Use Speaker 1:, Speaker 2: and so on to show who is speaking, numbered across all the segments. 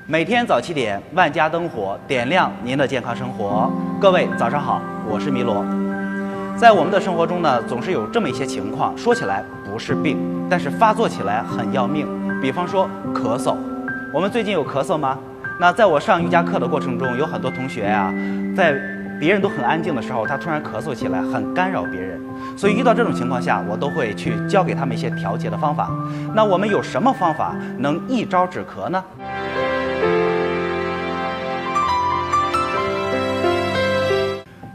Speaker 1: 每天早7点，万家灯火点亮您的健康生活。各位早上好，我是米罗。在我们的生活中呢，总是有这么一些情况，说起来不是病，但是发作起来很要命。比方说咳嗽，我们最近有咳嗽吗？那在我上瑜伽课的过程中，有很多同学呀，在别人都很安静的时候，他突然咳嗽起来，很干扰别人。所以遇到这种情况下，我都会去教给他们一些调节的方法。那我们有什么方法能一招止咳呢？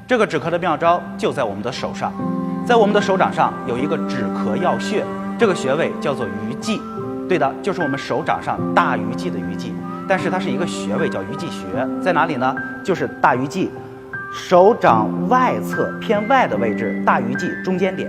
Speaker 1: 这个止咳的妙招就在我们的手上，在我们的手掌上有一个止咳要穴，这个穴位叫做鱼际。对的，就是我们手掌上大鱼际的鱼际，但是它是一个穴位，叫鱼际穴，在哪里呢？就是大鱼际手掌外侧偏外的位置，大鱼际中间点。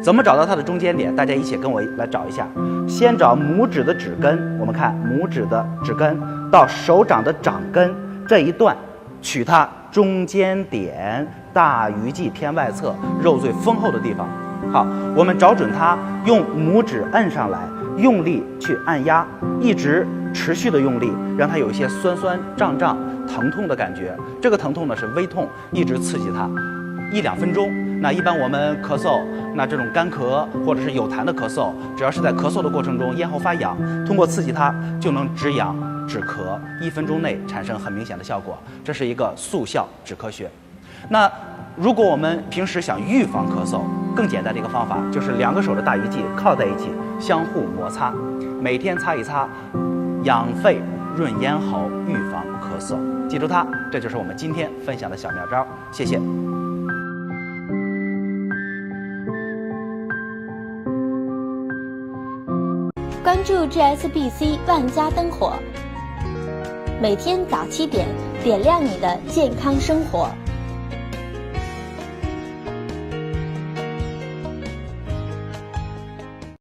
Speaker 1: 怎么找到它的中间点？大家一起跟我来找一下。先找拇指的指根，我们看拇指的指根到手掌的掌根这一段，取它中间点，大鱼际偏外侧，肉最丰厚的地方。好，我们找准它，用拇指按上来，用力去按压，一直持续的用力，让它有一些酸酸胀胀疼痛的感觉。这个疼痛呢是微痛，一直刺激它1-2分钟。那一般我们咳嗽，那这种干咳或者是有痰的咳嗽，只要是在咳嗽的过程中咽喉发痒，通过刺激它就能止痒止咳，1分钟内产生很明显的效果。这是一个速效止咳穴。那如果我们平时想预防咳嗽，更简单的一个方法就是2个手的大鱼际靠在一起，相互摩擦，每天擦一擦，养肺润咽喉，预防咳嗽。记住它，这就是我们今天分享的小妙招。谢谢。
Speaker 2: 关注 GSBC 万家灯火，每天早7点点亮你的健康生活。